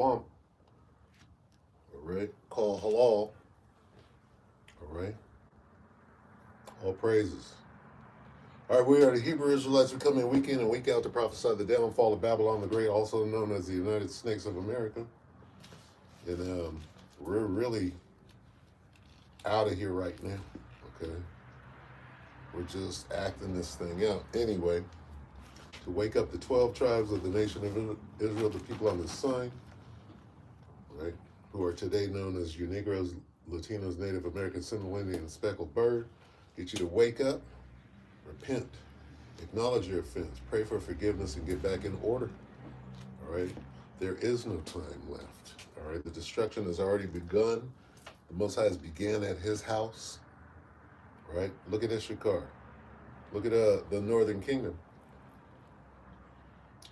All right. Call halal. All right. All praises. All right, we are the Hebrew Israelites. We come in week in and week out to prophesy the downfall of Babylon the Great, also known as the United Snakes of America. And we're really out of here right now. Okay. We're just acting this thing out. Anyway, to wake up the 12 tribes of the nation of Israel, the people on this sign, right, who are today known as you Negroes, Latinos, Native Americans, Seminole Indian, and Speckled Bird, get you to wake up, repent, acknowledge your offense, pray for forgiveness, and get back in order. All right? There is no time left. All right? The destruction has already begun. The Most High has began at his house. Right? Look at Ishakar. Look at the Northern Kingdom.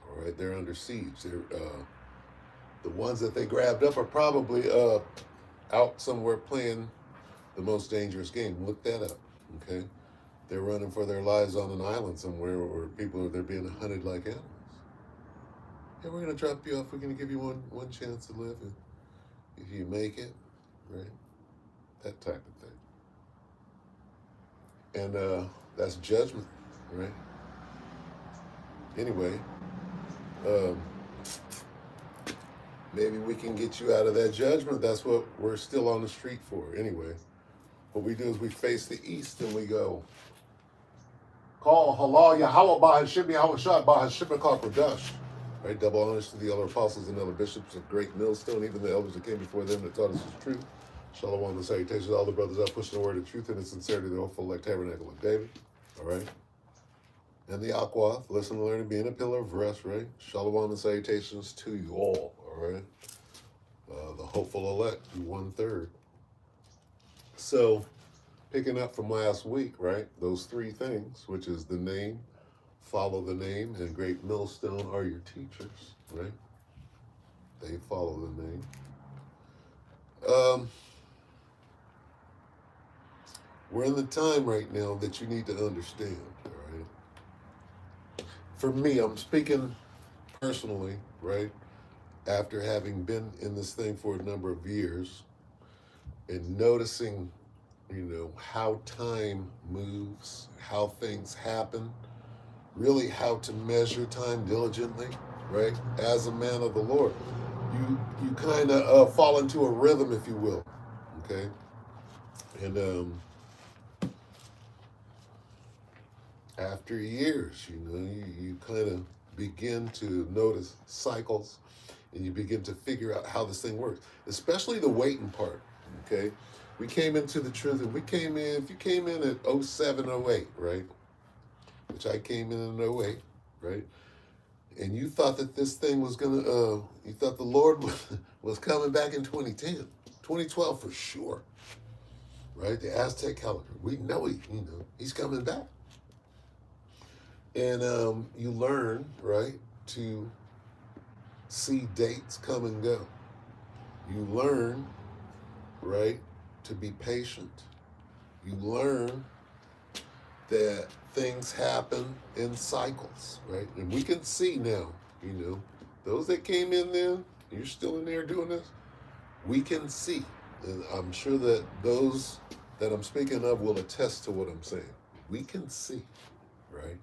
All right? They're under siege. They're, the ones that they grabbed up are probably out somewhere playing the most dangerous game. Look that up. Okay? They're running for their lives on an island somewhere where they're being hunted like animals. Hey, we're gonna drop you off. We're gonna give you one chance to live, and if you make it, right, that type of thing. And that's judgment, right? Anyway, maybe we can get you out of that judgment. That's what we're still on the street for. Anyway, what we do is we face the east and we go, call halal Yahweh Bahashim Yahweh Shah Bahashim Kodash. Right, double honors to the elder apostles and elder bishops of Great Millstone, even the elders that came before them that taught us the truth. Shalom and salutations to all the brothers out pushing the word of truth and in sincerity, the hopeful like tabernacle of David. All right. And the Aqua, listen, learn, and being a pillar of rest, right? Shalom and salutations to you all. All right. The hopeful elect, you 1/3. So, picking up from last week, right? Those three things, which is the name, follow the name, and Great Millstone are your teachers, right? They follow the name. We're in the time right now that you need to understand, all right? For me, I'm speaking personally, right? After having been in this thing for a number of years and noticing, how time moves, how things happen, really how to measure time diligently, right? As a man of the Lord, you kind of fall into a rhythm, if you will, okay? And after years, you kind of begin to notice cycles, and you begin to figure out how this thing works, especially the waiting part, okay? We came into the truth, and if you came in at 07, 08, right? Which I came in 08, right? And you thought that this thing was you thought the Lord was coming back in 2010, 2012 for sure, right? The Aztec calendar, we know he's coming back. And you learn, right, to see dates come and go. You learn, right, to be patient. You learn that things happen in cycles, right? And we can see now, those that came in then, you're still in there doing this, we can see. And I'm sure that those that I'm speaking of will attest to what I'm saying. We can see, right,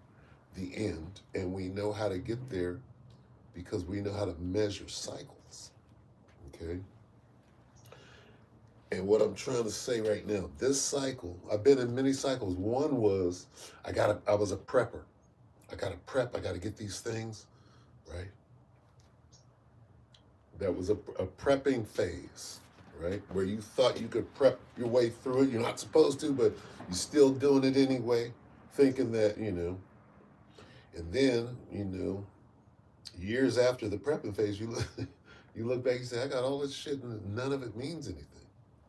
the end, and we know how to get there because we know how to measure cycles, okay? And what I'm trying to say right now, this cycle, I've been in many cycles. One was, I was a prepper. I got to prep, I got to get these things, right? That was a prepping phase, right? Where you thought you could prep your way through it. You're not supposed to, but you're still doing it anyway, thinking that, and then, years after the prepping phase, you look back and say, I got all this shit and none of it means anything.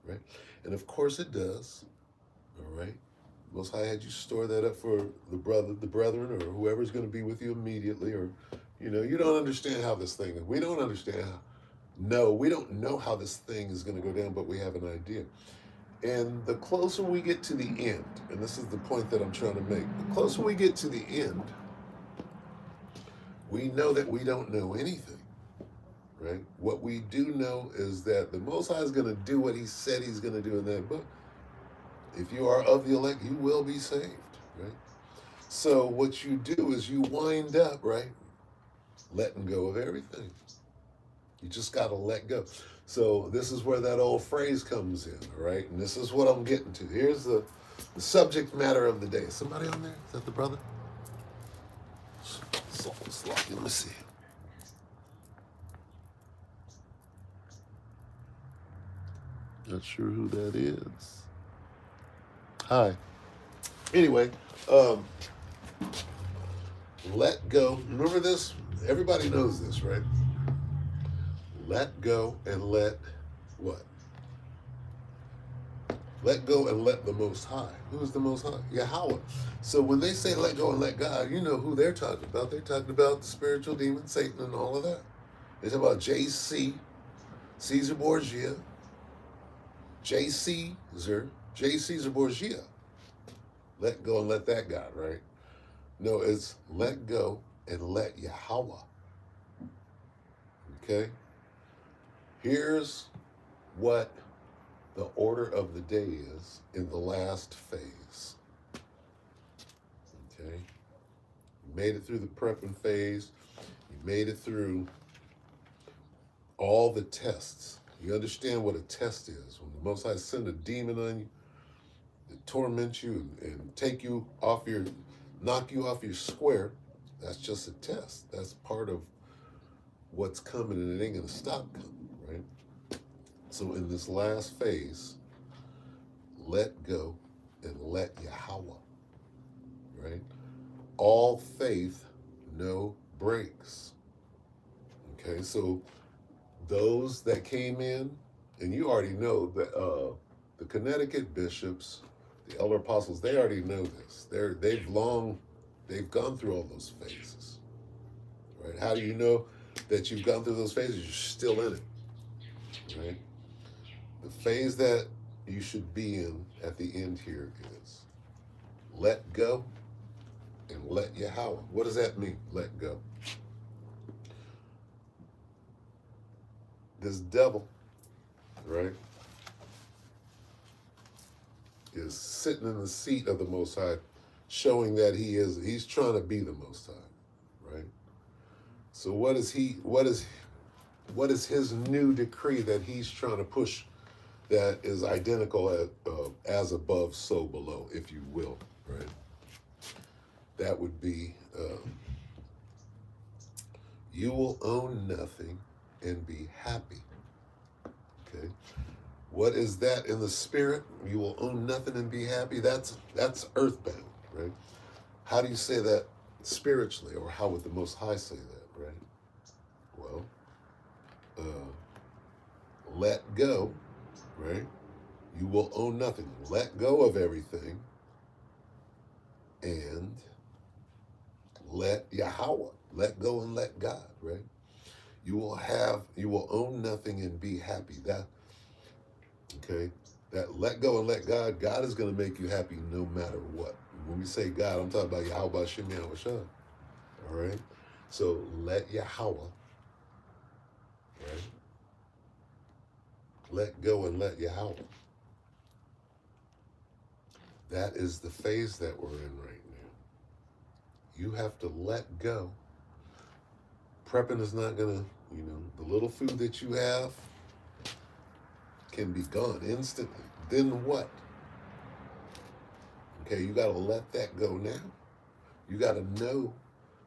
Right? And of course it does. All right. Most High had you store that up for the brethren, or whoever's going to be with you immediately, or, you don't understand how this thing is. We don't understand we don't know how this thing is going to go down, but we have an idea. And the closer we get to the end, and this is the point that I'm trying to make, the closer we get to the end, we know that we don't know anything. right? What we do know is that the Most High is going to do what he said he's going to do in that book. If you are of the elect, you will be saved, right? So what you do is you wind up, right, letting go of everything. You just got to let go. So this is where that old phrase comes in, all right? And this is what I'm getting to. Here's the subject matter of the day. Somebody on there? Is that the brother? Let me see. Not sure who that is. Hi. Anyway, let go. Remember this? Everybody knows this, right? Let go and let what? Let go and let the Most High. Who is the Most High? Yahweh. So when they say let go and let God, you know who they're talking about. They're talking about the spiritual demon, Satan, and all of that. They're talking about JC, Caesar Borgia, J. Caesar Borgia. Let go and let that God, right? No, it's let go and let Yahweh. Okay? Here's what the order of the day is in the last phase. Okay? You made it through the prepping phase. You made it through all the tests. You understand what a test is. When the Most High send a demon on you to torment you and take you off your, knock you off your square, that's just a test. That's part of what's coming, and it ain't gonna stop coming, right? So in this last phase, let go and let Yahweh, right? All faith, no breaks. Okay, so those that came in, and you already know that the Connecticut bishops, the elder apostles, they already know this. They've gone through all those phases, right? How do you know that you've gone through those phases? You're still in it, right? The phase that you should be in at the end here is let go and let Yahweh. What does that mean? Let go. This devil, right, is sitting in the seat of the Most High, showing that he's trying to be the Most High, right? So what is his new decree that he's trying to push that is identical as above, so below, if you will, right? That would be, you will own nothing and be happy, okay? What is that in the spirit? You will own nothing and be happy. That's earthbound, right? How do you say that spiritually, or how would the Most High say that, right? Well, let go, right? You will own nothing. Let go of everything and let Yahweh, let go and let God, right? You will own nothing and be happy. Okay? That let go and let God, God is going to make you happy no matter what. When we say God, I'm talking about Yahweh Shem Yahweh Shah. All right? So let Yahweh, right? Let go and let Yahweh. That is the phase that we're in right now. You have to let go. Prepping is not going to, the little food that you have can be gone instantly. Then what? Okay, you got to let that go now. You got to know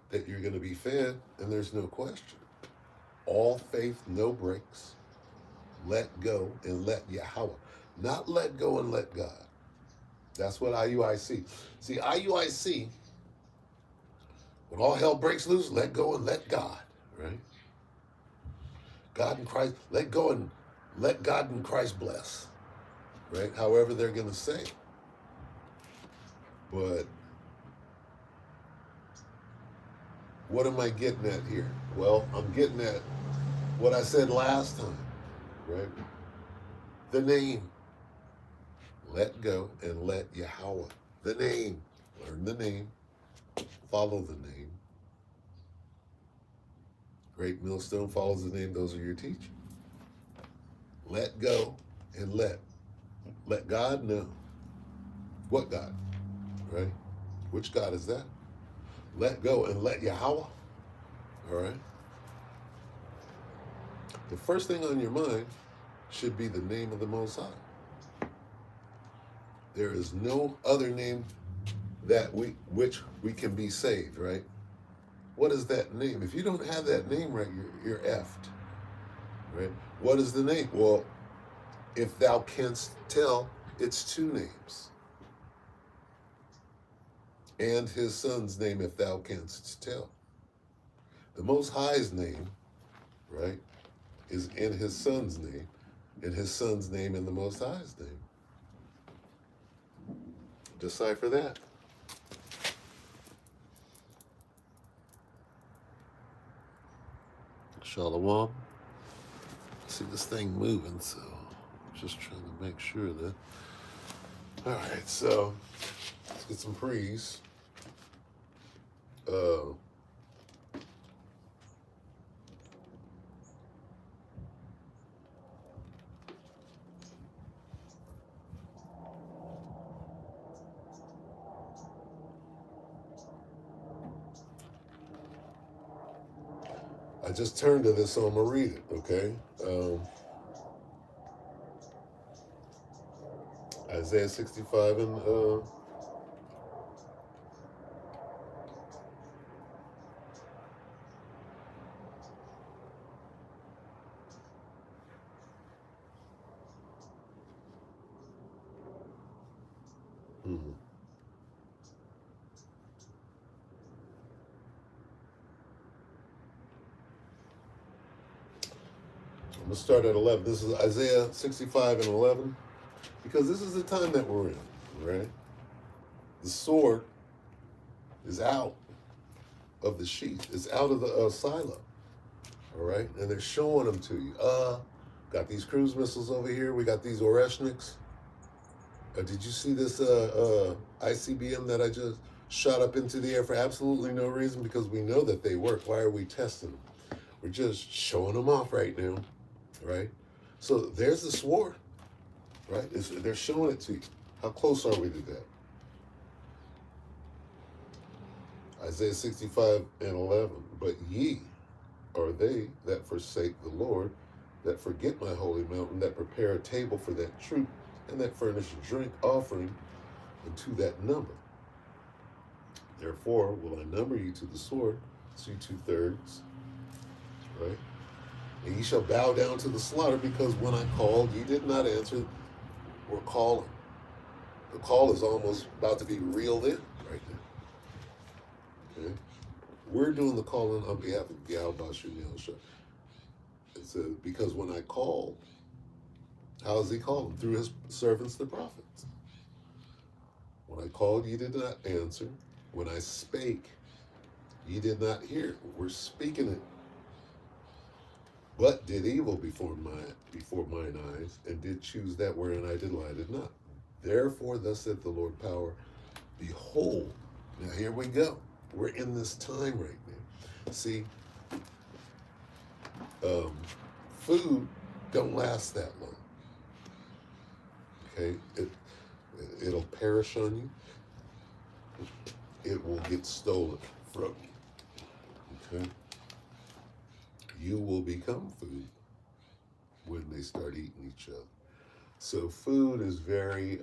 that you're going to be fed, and there's no question. All faith, no breaks. Let go and let Yahweh. Not let go and let God. That's what IUIC. See, IUIC, when all hell breaks loose, let go and let God, right? God and Christ, let go and let God and Christ bless, right? However they're going to say. But what am I getting at here? Well, I'm getting at what I said last time, right? The name. Let go and let Yahweh. The name. Learn the name. Follow the name. Great millstone follows the name. Those are your teachers. Let go and let God know. What God? Right? Which God is that? Let go and let Yahweh. All right? The first thing on your mind should be the name of the Most High. There is no other name that which we can be saved, right? What is that name? If you don't have that name right, you're effed. Right? What is the name? Well, if thou canst tell, it's two names. And his son's name, if thou canst tell. The Most High's name, right, is in his son's name, and his son's name in the Most High's name. Decipher that. Shalom. See this thing moving, so just trying to make sure that. All right, so let's get some praise. I just turned to this, so I'm gonna read it. Okay. Isaiah 65 and I'm gonna start at 11. This is Isaiah 65 and 11, because this is the time that we're in, right? The sword is out of the sheath. It's out of the silo, all right? And they're showing them to you. Got these cruise missiles over here. We got these Oreshniks. Did you see this ICBM that I just shot up into the air for absolutely no reason? Because we know that they work. Why are we testing them? We're just showing them off right now, right? So there's the sword, right? They're showing it to you. How close are we to that? Isaiah 65 and 11. But ye are they that forsake the Lord, that forget my holy mountain, that prepare a table for that troop, and that furnish drink offering unto that number. Therefore will I number you to the sword, see 2/3, right? And ye shall bow down to the slaughter, because when I called, ye did not answer. We're calling. The call is almost about to be reeled in right now. Okay? We're doing the calling on behalf of Yahweh Shem Yahushua. It says, because when I called, how is he calling? Through his servants, the prophets. When I called, ye did not answer. When I spake, ye did not hear. We're speaking it. But did evil before mine eyes, and did choose that wherein I delighted not. Therefore, thus saith the Lord power, behold. Now here we go. We're in this time right now. See, food don't last that long. Okay, it'll perish on you. It will get stolen from you. Okay, you will become food when they start eating each other. So food is very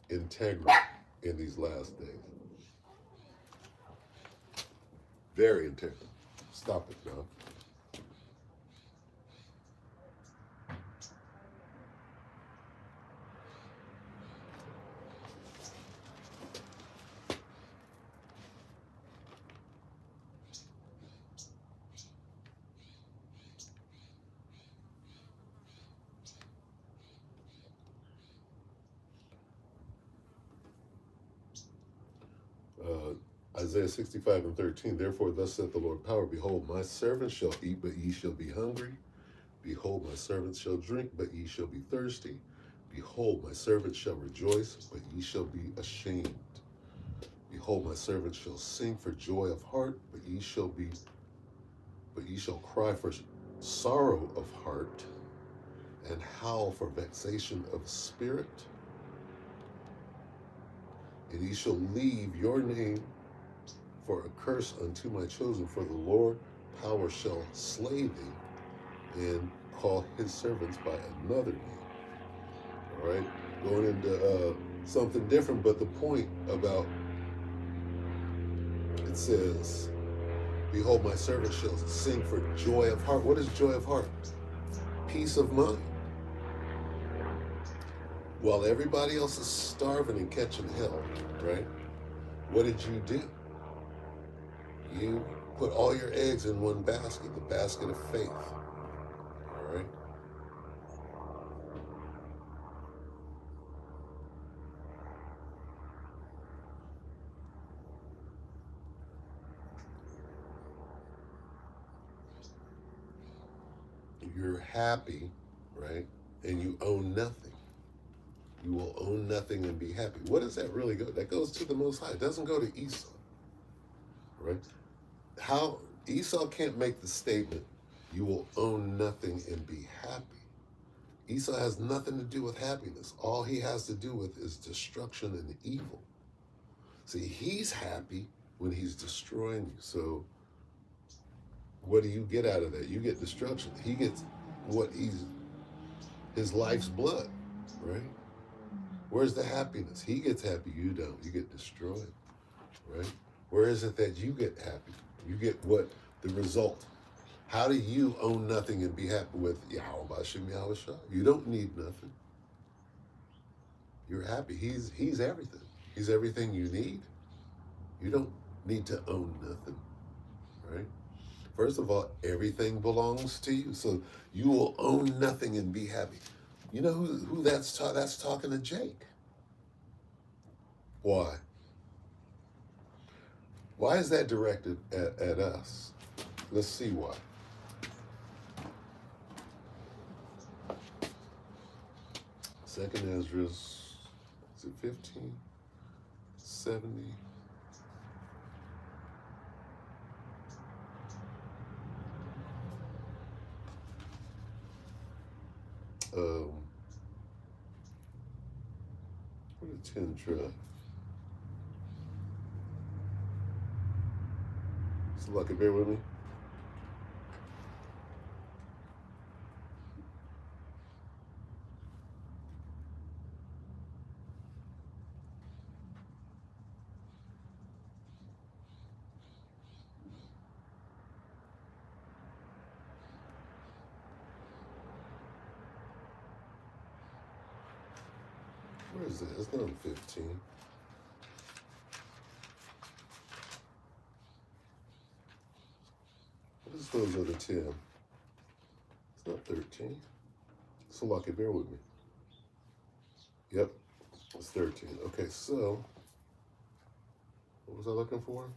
integral in these last days. Very integral. Stop it now. Isaiah 65 and 13. Therefore, thus saith the Lord power, behold, my servants shall eat, but ye shall be hungry. Behold, my servants shall drink, but ye shall be thirsty. Behold, my servants shall rejoice, but ye shall be ashamed. Behold, my servants shall sing for joy of heart, but ye shall be But ye shall cry for sorrow of heart, and howl for vexation of spirit. And ye shall leave your name for a curse unto my chosen, for the Lord power shall slay thee, and call his servants by another name. All right, going into something different, but the point about it says, behold, my servant shall sing for joy of heart. What is joy of heart? Peace of mind. While everybody else is starving and catching hell, right? What did you do? You put all your eggs in one basket, the basket of faith. All right? You're happy, right? And you own nothing. You will own nothing and be happy. What does that really go? That goes to the Most High. It doesn't go to Esau, right? How Esau can't make the statement, you will own nothing and be happy. Esau has nothing to do with happiness. All he has to do with is destruction and evil. See, he's happy when he's destroying you. So what do you get out of that? You get destruction. He gets what his life's blood, right? Where's the happiness? He gets happy, you don't. You get destroyed, right? Where is it that you get happy? You get what? The result. How do you own nothing and be happy with Yahweh Bashem Yahweh Shah? You don't need nothing. You're happy. He's everything. He's everything you need. You don't need to own nothing, right? First of all, everything belongs to you. So you will own nothing and be happy. You know who that's talking to Jake. Why? Why is that directed at us? Let's see why. Second Esdras, is it 1570? What did 10 try? So lucky, bear with me. Where is it? It's not 15. What is those other 10? It's not 13. So lucky, bear with me. Yep, it's 13. Okay, so what was I looking for?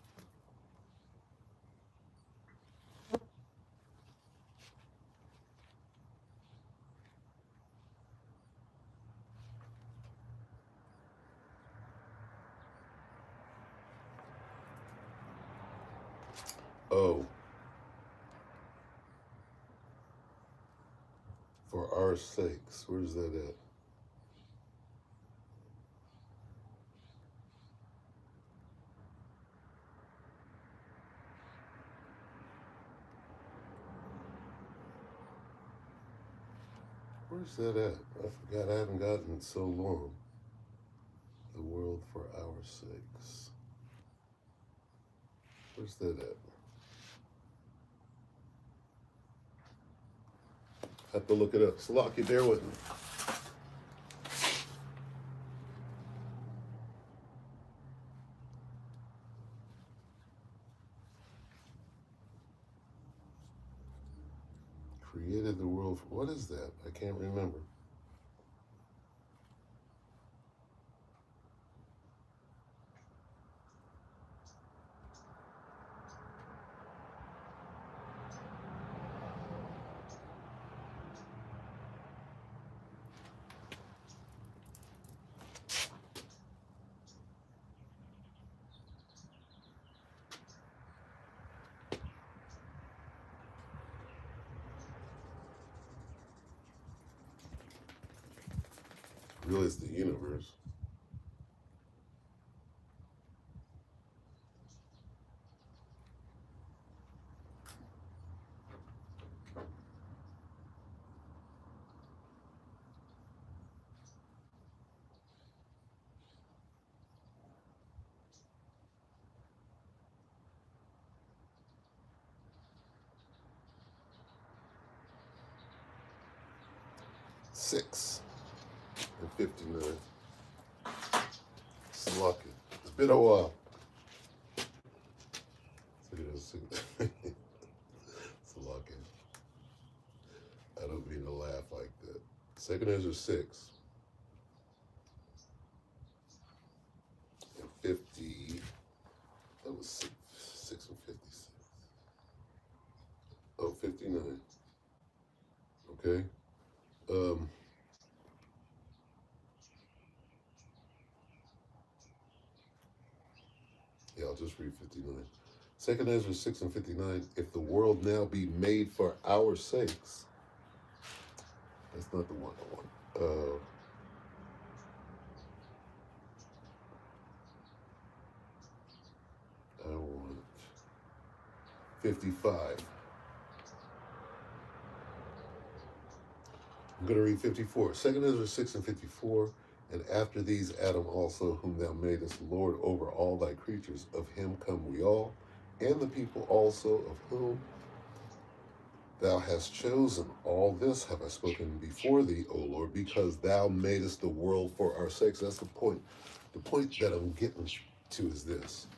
Oh, for our sakes. Where's that at? Where's that at? I forgot. I haven't gotten it so long. The world for our sakes. Where's that at? Have to look it up. Slocky, bear with me. Created the world. What is that? I can't remember. Really, it's the universe. Six and 59. It's lucky. It's been a while. It's lucky. I don't mean to laugh like that. Second Ezra 6 and 50. That was 6 and 56. Oh, 59. Okay. Yeah, I'll just read 59. Second Ezra 6 and 59. If the world now be made for our sakes. That's not the one I want. I want 55. I'm going to read 54. Second Ezra 6 and 54. And after these, Adam also, whom thou madest Lord over all thy creatures, of him come we all, and the people also, of whom thou hast chosen. All this have I spoken before thee, O Lord, because thou madest the world for our sakes. That's the point. The point that I'm getting to is this.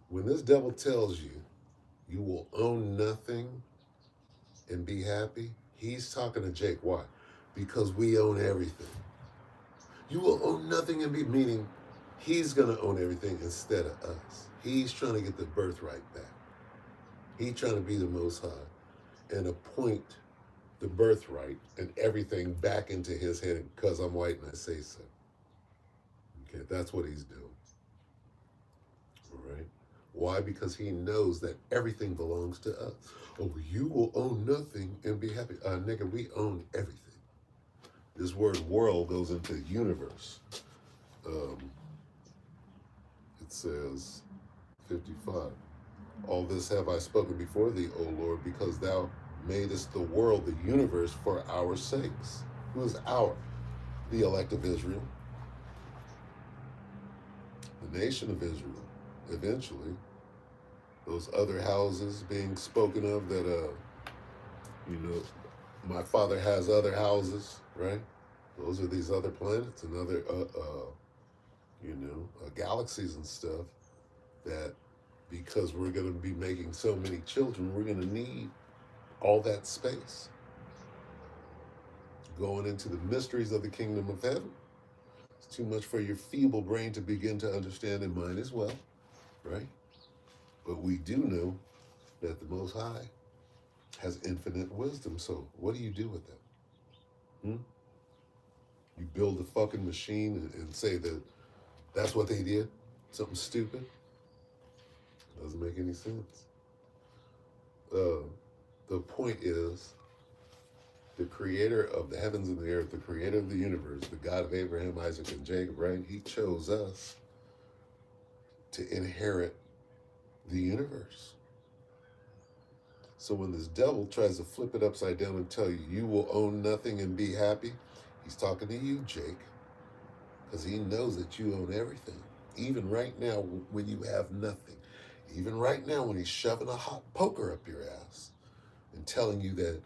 When this devil tells you, you will own nothing and be happy, he's talking to Jake. Why? Because we own everything. You will own nothing and be, meaning he's going to own everything instead of us. He's trying to get the birthright back. He's trying to be the Most High and appoint the birthright and everything back into his head because I'm white and I say so. Okay, that's what he's doing. All right. Why? Because he knows that everything belongs to us. Oh, you will own nothing and be happy. Nigga, we own everything. This word world goes into universe. It says 55. All this have I spoken before thee, O Lord, because thou madest the world, the universe, for our sakes. Who is our? The elect of Israel. The nation of Israel, eventually. Those other houses being spoken of that, my father has other houses, right? Those are these other planets and other, galaxies and stuff that because we're going to be making so many children, we're going to need all that space. Going into the mysteries of the kingdom of heaven. It's too much for your feeble brain to begin to understand, and mine as well, right? But we do know that the Most High has infinite wisdom. So what do you do with that? You build a fucking machine and say that that's what they did? Something stupid? Doesn't make any sense. The point is, the creator of the heavens and the earth, the creator of the universe, the God of Abraham, Isaac, and Jacob, right? He chose us to inherit the universe. So when this devil tries to flip it upside down and tell you, you will own nothing and be happy, he's talking to you, Jake, because he knows that you own everything. Even right now when you have nothing. Even right now when he's shoving a hot poker up your ass and telling you that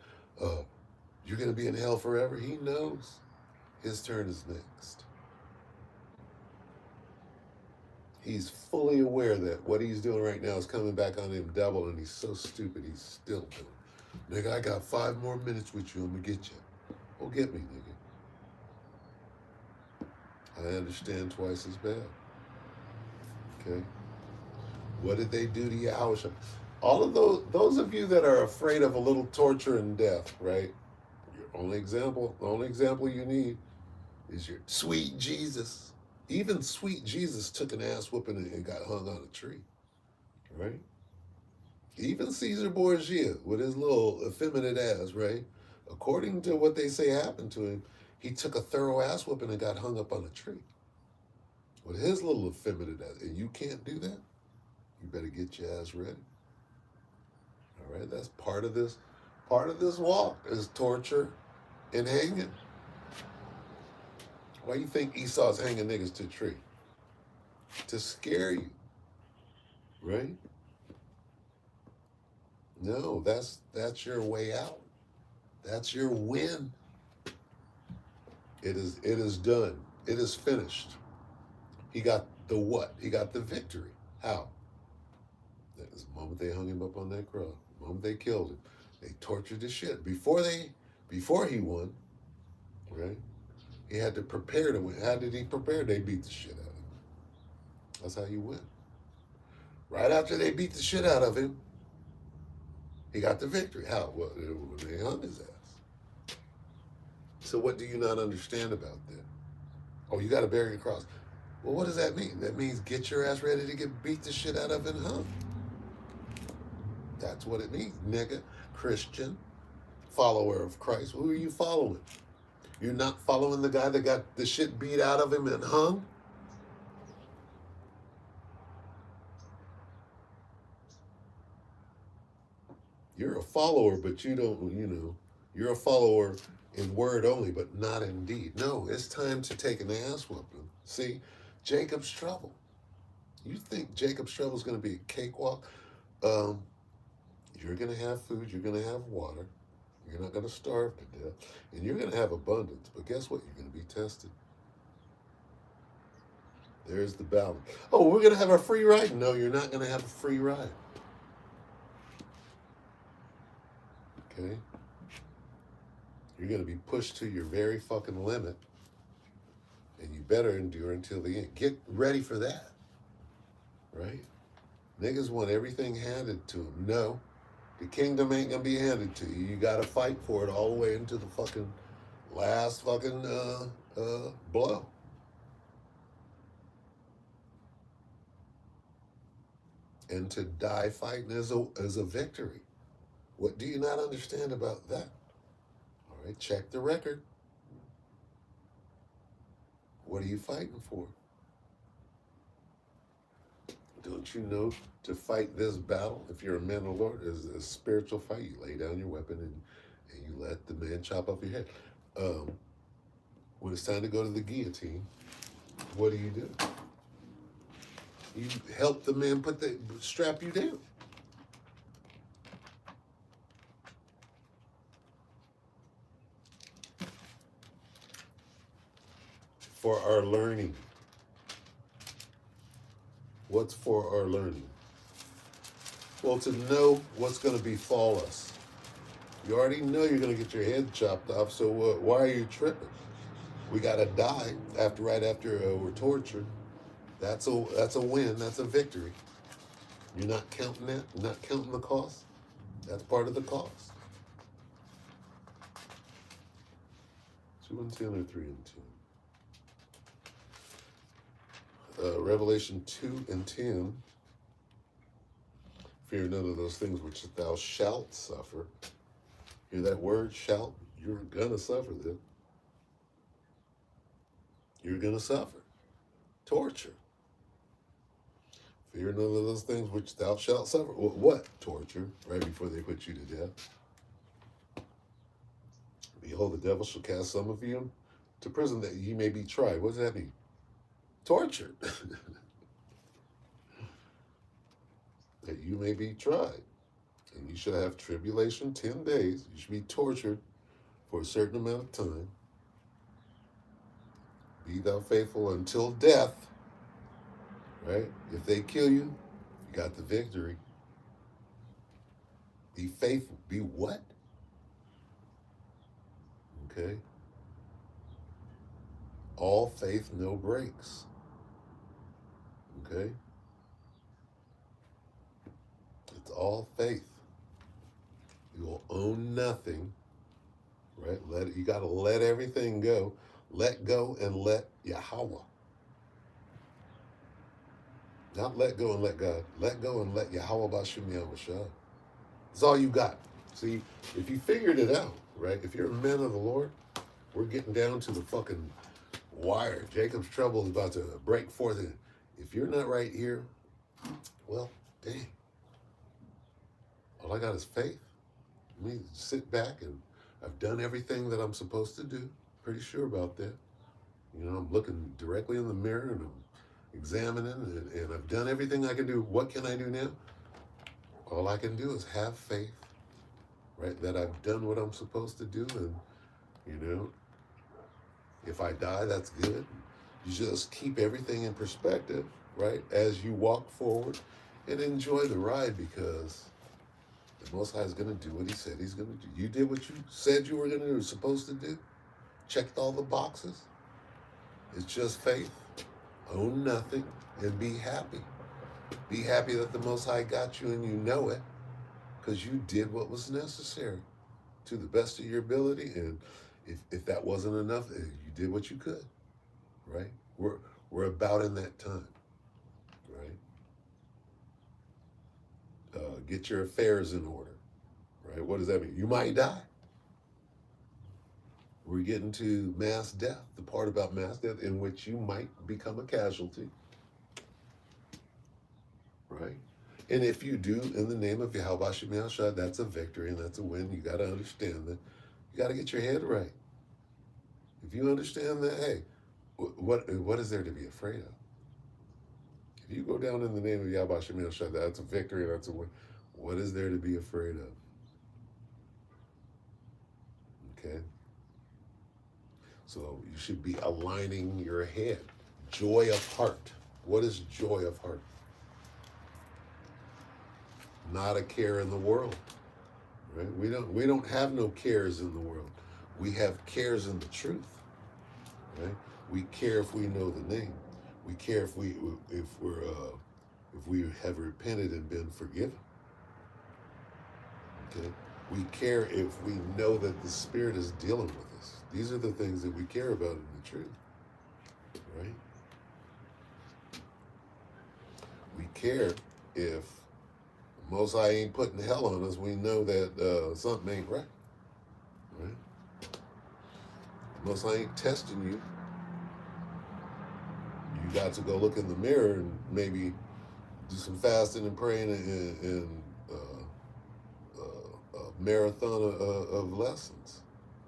you're going to be in hell forever, he knows his turn is next. He's fully aware that what he's doing right now is coming back on him double, and he's so stupid he's still doing it. Nigga, I got 5 more minutes with you. I'm going to get you. Well, get me, nigga. I understand twice as bad. Okay? What did they do to Yahushua? All of those of you that are afraid of a little torture and death, right? The only example you need is your sweet Jesus. Even sweet Jesus took an ass whooping and got hung on a tree, right? Even Caesar Borgia with his little effeminate ass, right? According to what they say happened to him, he took a thorough ass whooping and got hung up on a tree. With his little effeminate ass. And you can't do that? You better get your ass ready. All right, that's part of this. Part of this walk is torture and hanging. Why do you think Esau's hanging niggas to a tree? To scare you. Right? No, that's your way out. That's your win. It is done. It is finished. He got the what? He got the victory. How? That is the moment they hung him up on that cross. The moment they killed him. They tortured the shit. Before he won, right? He had to prepare to win. How did he prepare? They beat the shit out of him. That's how you win. Right after they beat the shit out of him, he got the victory. How? Well, when they hung his ass. So what do you not understand about that? Oh, you got to bury the cross. Well, what does that mean? That means get your ass ready to get beat the shit out of and hung. That's what it means, nigga. Christian, follower of Christ. Who are you following? You're not following the guy that got the shit beat out of him and hung? You're a follower, but you don't, you're a follower in word only, but not in deed. No, it's time to take an ass whooping. See, Jacob's trouble. You think Jacob's trouble is going to be a cakewalk? You're going to have food. You're going to have water. You're not going to starve to death. And you're going to have abundance. But guess what? You're going to be tested. There's the balance. Oh, we're going to have a free ride. No, you're not going to have a free ride. Okay? You're going to be pushed to your very fucking limit. And you better endure until the end. Get ready for that. Right? Niggas want everything handed to them. No. The kingdom ain't going to be handed to you. You got to fight for it all the way into the fucking last fucking blow. And to die fighting is a victory. What do you not understand about that? All right, check the record. What are you fighting for? Don't you know to fight this battle, if you're a man of the Lord, is a spiritual fight? You lay down your weapon and you let the man chop off your head. When it's time to go to the guillotine, what do? You help the man strap you down. For our learning. What's for our learning? Well, to know what's going to befall us. You already know you're going to get your head chopped off, so why are you tripping? We got to die right after we're tortured. That's a win. That's a victory. You're not counting that? You're not counting the cost? That's part of the cost. 2 and 10 or 3 and 10? Revelation 2 and 10. Fear none of those things which thou shalt suffer. Hear that word, shalt? You're going to suffer this. You're going to suffer. Torture. Fear none of those things which thou shalt suffer. What? Torture, right before they put you to death. Behold, the devil shall cast some of you to prison that ye may be tried. What does that mean? Tortured. That you may be tried. And you shall have tribulation 10 days. You should be tortured for a certain amount of time. Be thou faithful until death. Right? If they kill you, you got the victory. Be faithful. Be what? Okay? All faith, no breaks. Okay? It's all faith. You will own nothing, right? You got to let everything go. Let go and let Yahweh. Not let go and let God. Let go and let Yahweh Bashim Yahushua. That's all you got. See, if you figured it out, right? If you're a man of the Lord, we're getting down to the fucking wire. Jacob's trouble is about to break forth. And if you're not right here, well, dang. All I got is faith. Let me sit back and I've done everything that I'm supposed to do. Pretty sure about that. You know, I'm looking directly in the mirror and I'm examining and I've done everything I can do. What can I do now? All I can do is have faith, right? That I've done what I'm supposed to do. And, you know, if I die, that's good. You just keep everything in perspective, right? As you walk forward and enjoy the ride, because the Most High is going to do what he said he's going to do. You did what you said you were going to do, supposed to do. Checked all the boxes. It's just faith. Own nothing and be happy. Be happy that the Most High got you and you know it, because you did what was necessary to the best of your ability. And if that wasn't enough, you did what you could, right? We're about in that time, right? Get your affairs in order, right? What does that mean? You might die. We're getting to mass death, the part about mass death in which you might become a casualty, right? And if you do, in the name of Yahweh Shem Yahshua, that's a victory and that's a win. You got to understand that. You got to get your head right. If you understand that, hey, what is there to be afraid of? If you go down in the name of Yahweh Shem Yahshua, that's a victory and that's a win. What is there to be afraid of? Okay? So you should be aligning your head. Joy of heart. What is joy of heart? Not a care in the world, right? We don't have no cares in the world. We have cares in the truth, right? We care if we know the name. We care if we have repented and been forgiven. Okay? We care if we know that the Spirit is dealing with us. These are the things that we care about in the truth, right? We care if Most High ain't putting hell on us. We know that something ain't right, right? Most High ain't testing you. You got to go look in the mirror and maybe do some fasting and praying and a marathon of lessons,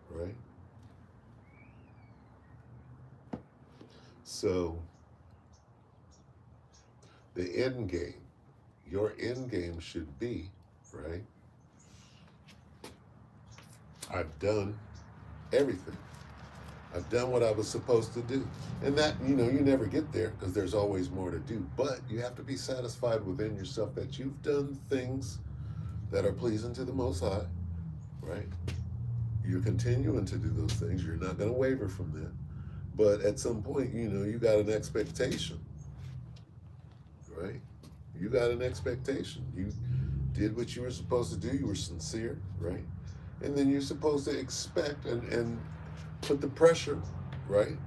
right? So the end game, your end game should be, right? I've done everything. I've done what I was supposed to do. And that, you know, you never get there because there's always more to do. But you have to be satisfied within yourself that you've done things that are pleasing to the Most High, right? You're continuing to do those things. You're not going to waver from that. But at some point, you know, you got an expectation, right? You got an expectation. You did what you were supposed to do. You were sincere, right? And then you're supposed to expect and put the pressure, right,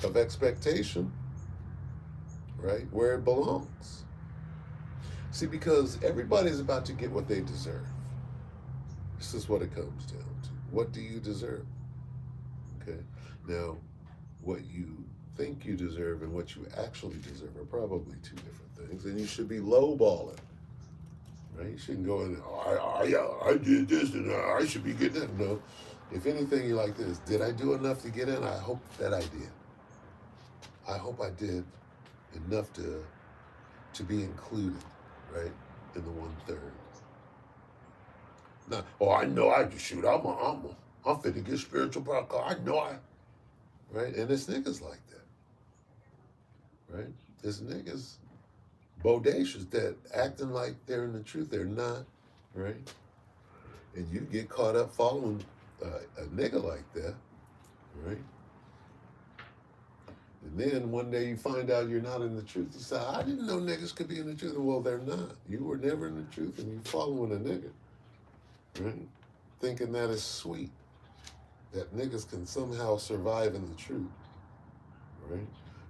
of expectation, right, where it belongs. See, because everybody's about to get what they deserve. This is what it comes down to. What do you deserve? Okay. Now, what you think you deserve and what you actually deserve are probably two different things, and you should be lowballing, right? You shouldn't go in, I did this and I should be getting that. No. If anything, you're like this. Did I do enough to get in? I hope that I did. I hope I did enough to be included, right, in the 1/3. Not, oh, I know I can shoot. I'm fit to get spiritual power. I know I, right? And it's niggas like that, right? It's niggas bodacious that acting like they're in the truth. They're not, right? And you get caught up following a nigga like that, right? And then one day you find out you're not in the truth. You say, I didn't know niggas could be in the truth. Well, they're not. You were never in the truth and you following a nigga, right? Thinking that is sweet, that niggas can somehow survive in the truth, right?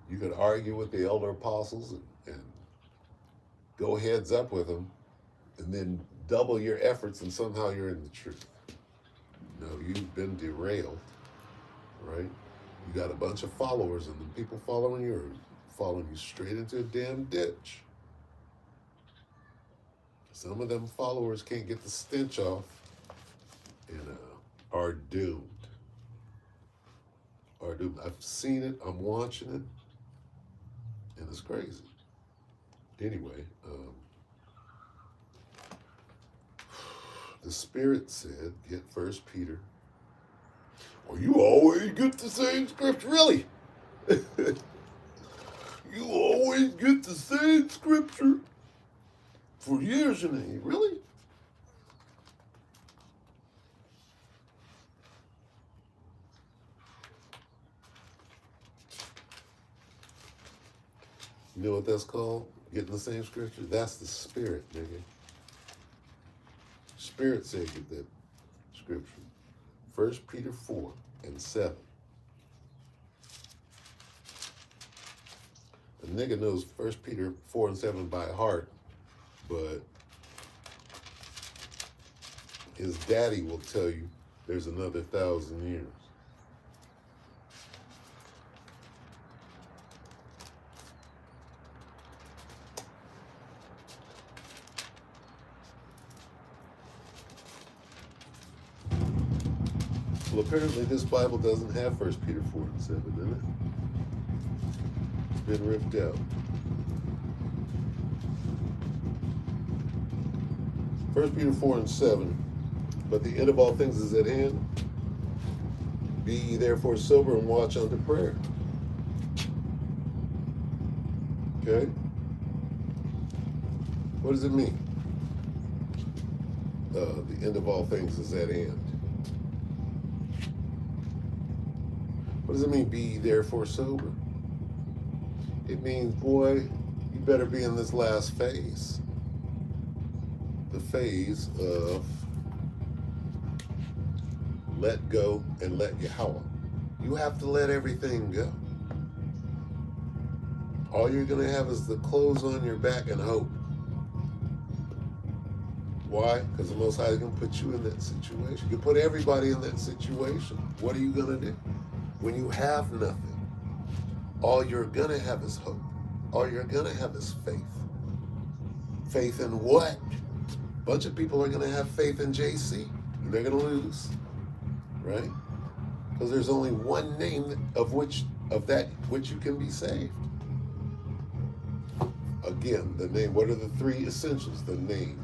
You could argue with the elder apostles and go heads up with them and then double your efforts and somehow you're in the truth. No, been derailed, right? You got a bunch of followers, and the people following you are following you straight into a damn ditch. Some of them followers can't get the stench off and are doomed. Are doomed. I've seen it. I'm watching it, and it's crazy. Anyway, the Spirit said, get 1 Peter. Well, you always get the same scripture. Really? You always get the same scripture for years and years. Really? You know what that's called? Getting the same scripture? That's the Spirit, nigga. Spirit said get that scripture. 1 Peter 4 and 7. The nigga knows 1 Peter 4 and 7 by heart, but his daddy will tell you there's another 1,000 years. Well, apparently this Bible doesn't have 1 Peter 4 and 7 in it. It's been ripped out. 1 Peter 4 and 7. But the end of all things is at hand. Be ye therefore sober and watch unto prayer. Okay? What does it mean? The end of all things is at hand. What does it mean, be ye therefore sober? It means, boy, you better be in this last phase. The phase of let go and let Yahweh. You have to let everything go. All you're going to have is the clothes on your back and hope. Why? Because the Most High is going to put you in that situation. You put everybody in that situation. What are you going to do? When you have nothing, all you're going to have is hope. All you're going to have is faith. Faith in what? A bunch of people are going to have faith in JC. And they're going to lose. Right? Because there's only one name of that which you can be saved. Again, the name. What are the three essentials? The name.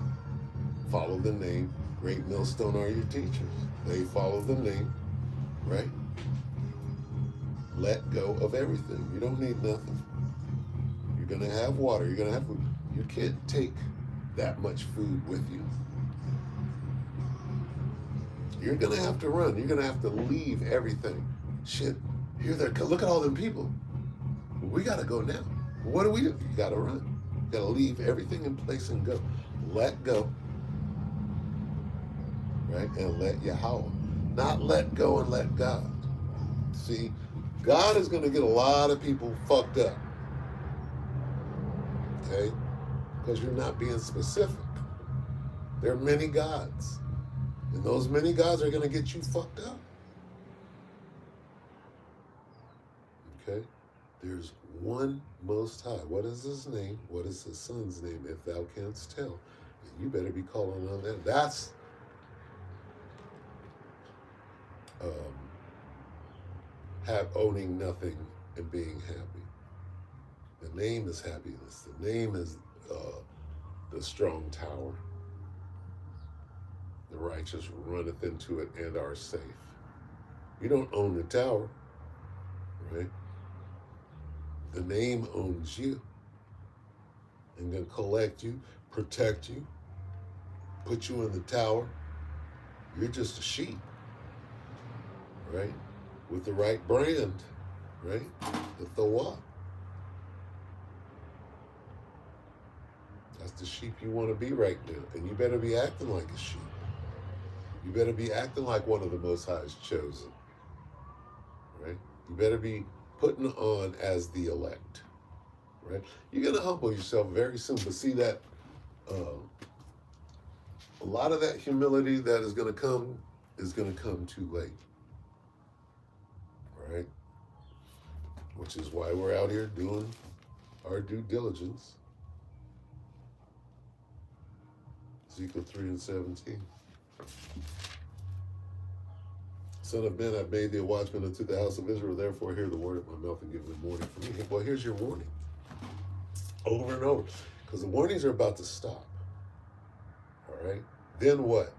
Follow the name. Great millstone are your teachers. They follow the name. Right? Let go of everything. You don't need nothing. You're going to have water. You're going to have food. You can't take that much food with you. You're going to have to run. You're going to have to leave everything. Shit, here they're, look at all them people. We got to go now. What do? You got to run. You got to leave everything in place and go. Let go. Right? And let Yahweh. Not let go and let God. See, God is going to get a lot of people fucked up. Okay? Because you're not being specific. There are many gods. And those many gods are going to get you fucked up. Okay? There's one Most High. What is his name? What is his son's name, if thou canst tell? And you better be calling on that. That's owning nothing and being happy. The name is happiness. The name is the strong tower. The righteous runneth into it and are safe. You don't own the tower, right? The name owns you and can collect you, protect you, put you in the tower. You're just a sheep, right? With the right brand, right? The Thawah. That's the sheep you want to be right now. And you better be acting like a sheep. You better be acting like one of the Most High's chosen, right? You better be putting on as the elect, right? You're going to humble yourself very soon, but see that a lot of that humility that is going to come is going to come too late. Right? Which is why we're out here doing our due diligence. Ezekiel 3:17. Son of man, I've made thee a watchman unto the house of Israel. Therefore, hear the word of my mouth and give them warning from me. Well, here's your warning. Over and over. Because the warnings are about to stop. All right? Then what?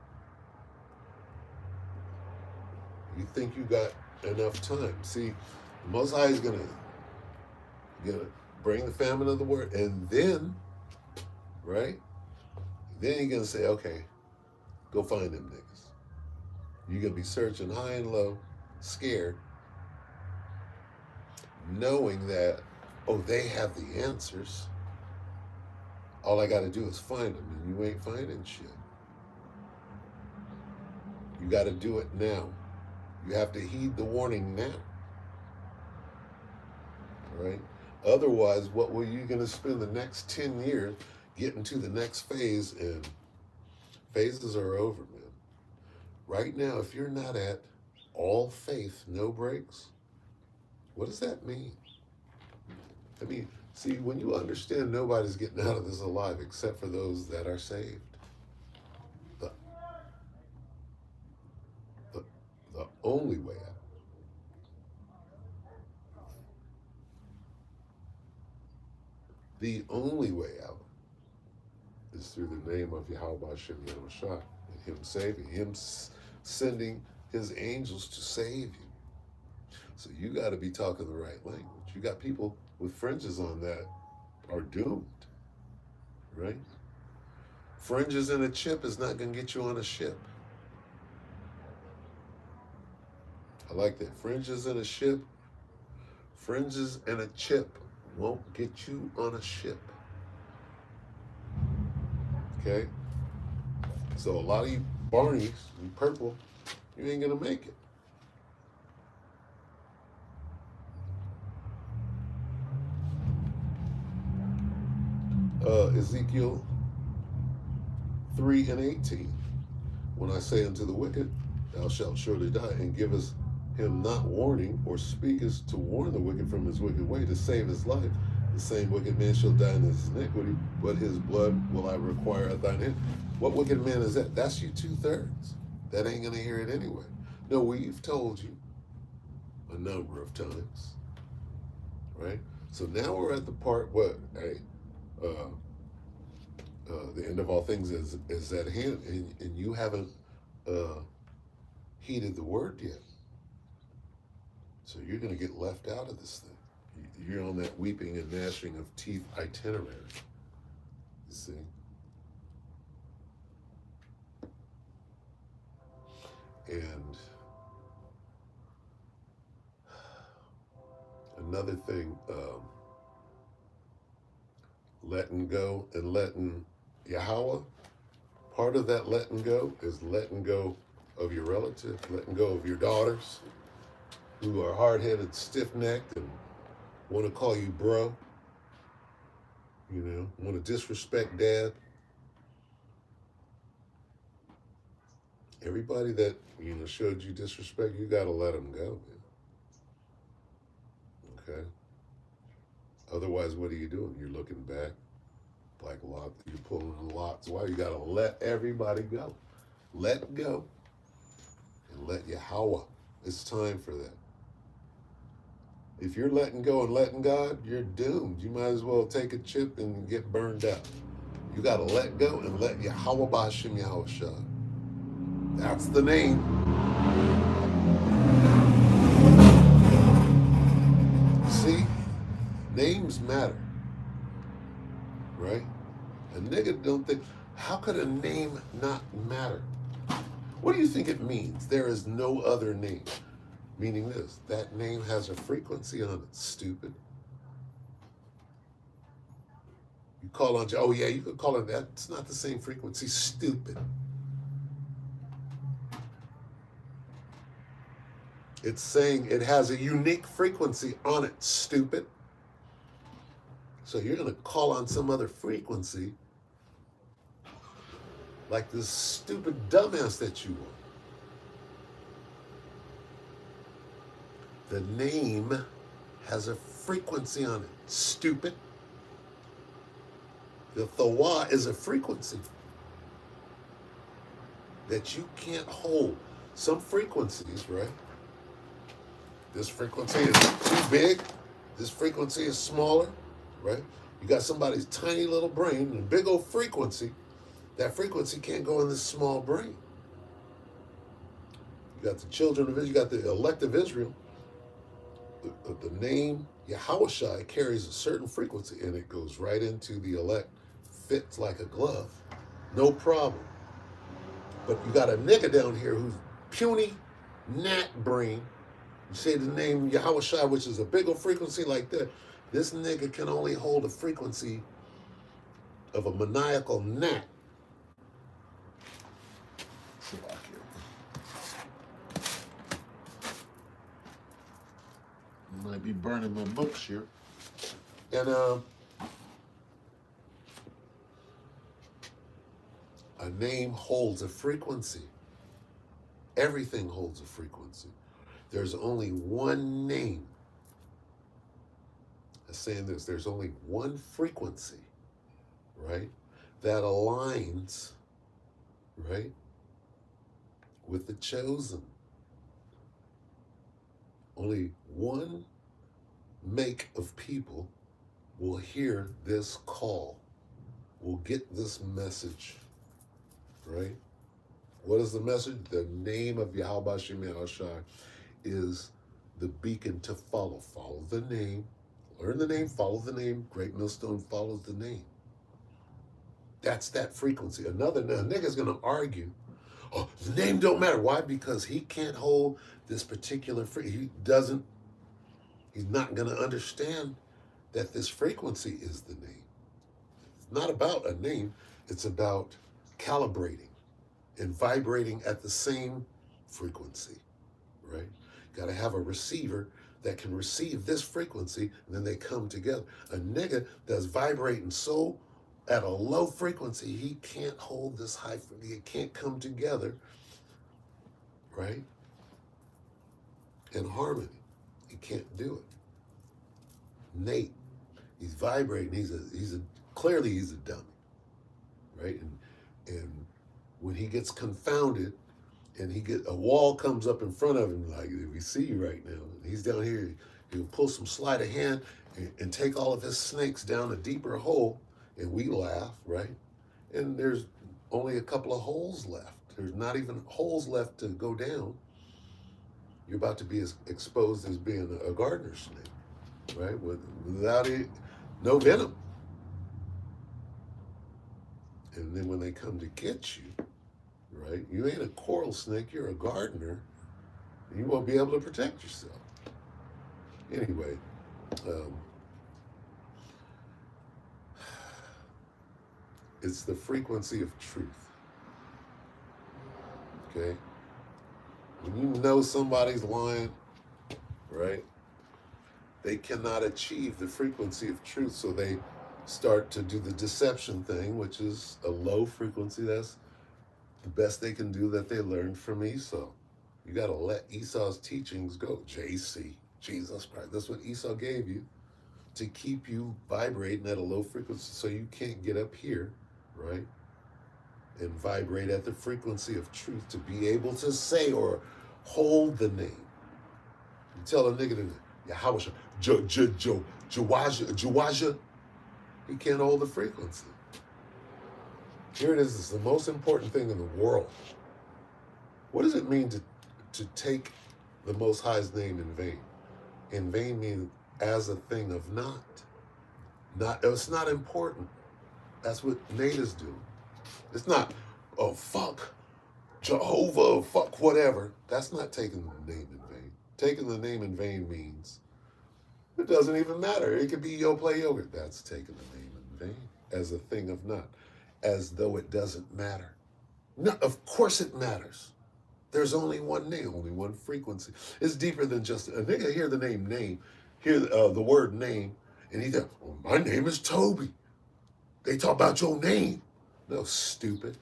You think you got enough time. See, the Most High is going to bring the famine of the word. And then, right? Then he's going to say, okay, go find them niggas. You're going to be searching high and low, scared, knowing that, oh, they have the answers. All I got to do is find them, and you ain't finding shit. You got to do it now. You have to heed the warning now. Right? Otherwise, what were you going to spend the next 10 years getting to the next phase? And phases are over, man. Right now, if you're not at all faith, no breaks, what does that mean? I mean, see, when you understand nobody's getting out of this alive except for those that are saved, the only way out. The only way out is through the name of Yahweh Hashem Yahushua, and Him saving, Him sending His angels to save you. So you got to be talking the right language. You got people with fringes on that are doomed, right? Fringes and a chip is not going to get you on a ship. I like that. Fringes and a ship, fringes and a chip won't get you on a ship. Okay? So a lot of you Barneys, you purple, you ain't gonna make it. Ezekiel 3:18. When I say unto the wicked, thou shalt surely die, and givest him not warning, or speakest to warn the wicked from his wicked way, to save his life, the same wicked man shall die in his iniquity, but his blood will I require at thine hand. What wicked man is that? That's you 2/3. That ain't gonna hear it anyway. No, we've told you a number of times, right? So now we're at the part what, hey, the end of all things is at hand, and you haven't heeded the word yet. So you're going to get left out of this thing. You're on that weeping and gnashing of teeth itinerary. You see? And another thing, letting go and letting Yahweh, part of that letting go is letting go of your relative, letting go of your daughters who are hard-headed, stiff-necked, and want to call you bro, you know, want to disrespect dad. Everybody that, you know, showed you disrespect, you got to let them go, man. Okay? Otherwise, what are you doing? You're looking back like Lot. You're pulling lots. Why? You got to let everybody go. Let go and let Yahweh. It's time for that. If you're letting go and letting God, you're doomed. You might as well take a chip and get burned out. You got to let go and let Yahweh B'Hashem Yahushua. That's the name. See? Names matter. Right? A nigga don't think, how could a name not matter? What do you think it means? There is no other name. Meaning this, that name has a frequency on it, stupid. You call on, oh yeah, you could call it that. It's not the same frequency, stupid. It's saying it has a unique frequency on it, stupid. So you're going to call on some other frequency like this stupid dumbass that you are. The name has a frequency on it. Stupid. The Thawa is a frequency that you can't hold. Some frequencies, right? This frequency is too big. This frequency is smaller, right? You got somebody's tiny little brain and a big old frequency. That frequency can't go in this small brain. You got the children of Israel, you got the elect of Israel. The name Yahushua carries a certain frequency and it goes right into the elect. Fits like a glove. No problem. But you got a nigga down here who's puny gnat brain. You say the name Yahushua, which is a big old frequency like that. This nigga can only hold a frequency of a maniacal gnat. Might be burning my books here. And a name holds a frequency. Everything holds a frequency. There's only one name. I'm saying this, there's only one frequency, right, that aligns, right, with the chosen. Only one make of people will hear this call, will get this message, right? What is the message? The name of Yahweh Shem Yahushua is the beacon to follow. Follow the name. Learn the name, follow the name. Great Millstone follows the name. That's that frequency. A nigga's gonna argue, oh, the name don't matter. Why? Because he can't hold this particular frequency. He's not gonna understand that this frequency is the name. It's not about a name, it's about calibrating and vibrating at the same frequency, right? You gotta have a receiver that can receive this frequency, and then they come together. A nigga that's vibrating so at a low frequency, he can't hold this high frequency, it can't come together, right? In harmony. He can't do it. Nate, he's vibrating, clearly he's a dummy, right? And when he gets confounded and a wall comes up in front of him, like we see you right now, and he's down here, he'll pull some sleight of hand and take all of his snakes down a deeper hole, and we laugh, right? And there's only a couple of holes left. There's not even holes left to go down. You're about to be as exposed as being a gardener snake, right? Without it, no venom. And then when they come to get you, right? You ain't a coral snake, you're a gardener. You won't be able to protect yourself. Anyway, it's the frequency of truth. Okay? When you know somebody's lying, right? They cannot achieve the frequency of truth, so they start to do the deception thing, which is a low frequency. That's the best they can do that they learned from Esau. You got to let Esau's teachings go. JC, Jesus Christ. That's what Esau gave you to keep you vibrating at a low frequency so you can't get up here, right? And vibrate at the frequency of truth to be able to say or hold the name. You tell a nigga to Yahweh, Jawaja, he can't hold the frequency. Here it is, it's the most important thing in the world. What does it mean to take the Most High's name in vain? In vain means as a thing of not. It's not important. That's what Nate is doing. It's not, oh, fuck Jehovah, fuck whatever. That's not taking the name in vain. Taking the name in vain means it doesn't even matter. It could be yo play yogurt. That's taking the name in vain as a thing of not. As though it doesn't matter. No, of course it matters. There's only one name, only one frequency. It's deeper than just a nigga hear the name, hear the word name, and he think, oh, my name is Toby. They talk about your name. No, stupid.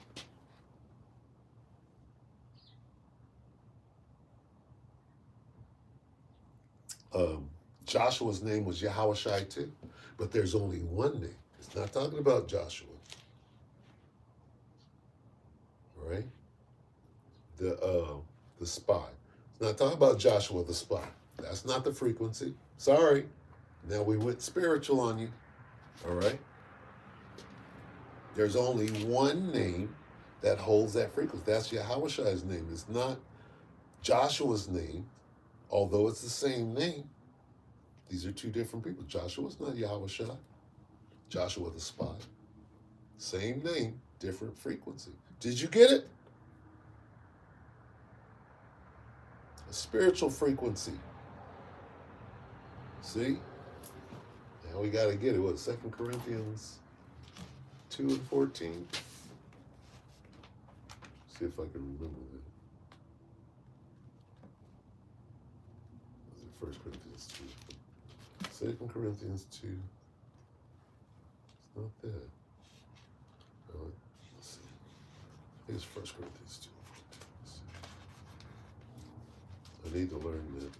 Joshua's name was Yahushai too, but there's only one name. It's not talking about Joshua, right? The spy. It's not talking about Joshua the spy. That's not the frequency. Sorry. Now we went spiritual on you. All right. There's only one name that holds that frequency. That's Yahushai's name. It's not Joshua's name, although it's the same name. These are two different people. Joshua's not Yahushai. Joshua the spy. Same name, different frequency. Did you get it? A spiritual frequency. See? Now we got to get it. What, 2 Corinthians 2 and 14? See if I can remember that. Was it 1 Corinthians 2? 2 Corinthians 2. It's not that. Let's see. I think it's 1 Corinthians 2 and 14. I need to learn that.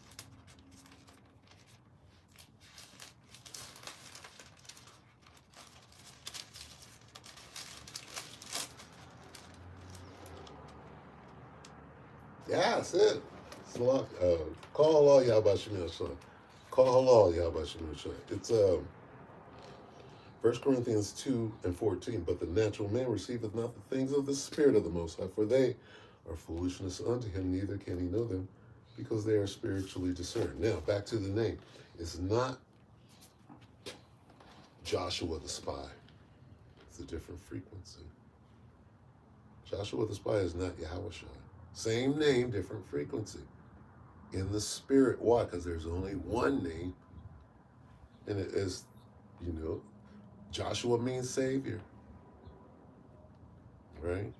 Yeah, that's it. Call Allah Yahweh Shemel Shai. Call Allah Yahweh Shemel Shai. It's 1 Corinthians 2 and 14. But the natural man receiveth not the things of the Spirit of the Most High, for they are foolishness unto him, neither can he know them, because they are spiritually discerned. Now, back to the name. It's not Joshua the spy. It's a different frequency. Joshua the spy is not Yahushua. Same name, different frequency. In the spirit. Why? Because there's only one name. And it is, Joshua means Savior. Right?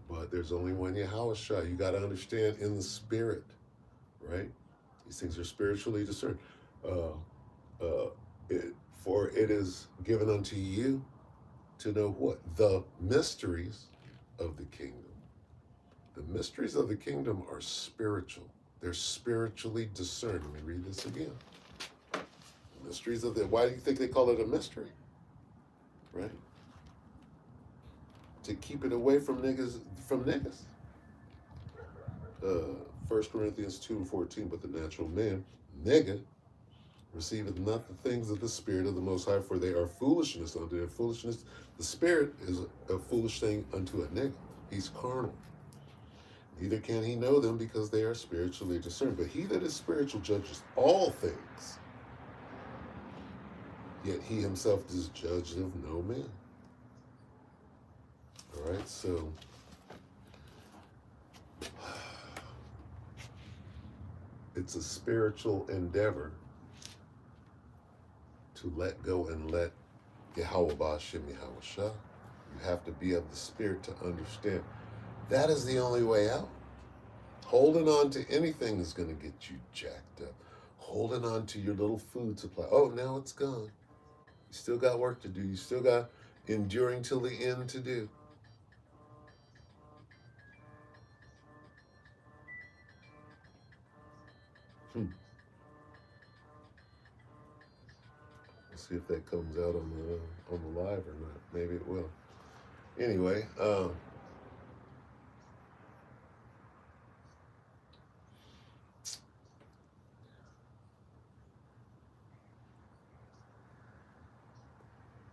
But there's only one Yahushua. You got to understand in the spirit. Right? These things are spiritually discerned. For it is given unto you to know what? The mysteries of the kingdom. The mysteries of the kingdom are spiritual. They're spiritually discerned. Let me read this again. Mysteries of the, why do you think they call it a mystery? Right? To keep it away from niggas. 1 Corinthians 2 and 14, but the natural man, nigga, receiveth not the things of the Spirit of the Most High, for they are foolishness unto him. Foolishness, the Spirit is a foolish thing unto a nigga. He's carnal. Neither can he know them, because they are spiritually discerned. But he that is spiritual judges all things, yet he himself is judged of no man. All right, so it's a spiritual endeavor to let go and let Yahweh Ba'ashem Yahushua. You have to be of the Spirit to understand. That is the only way out. Holding on to anything is going to get you jacked up. Holding on to your little food supply. Oh, now it's gone. You still got work to do. You still got enduring till the end to do. Let's see if that comes out on the live or not. Maybe it will. Anyway,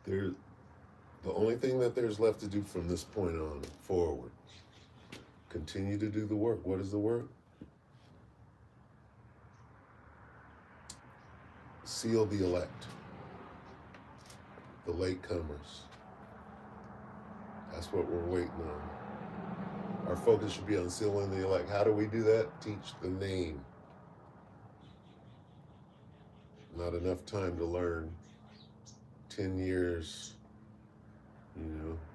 the only thing that there's left to do from this point on forward, continue to do the work. What is the work? Seal the elect, the latecomers. That's what we're waiting on. Our focus should be on sealing the elect. How do we do that? Teach the name. Not enough time to learn 10 years,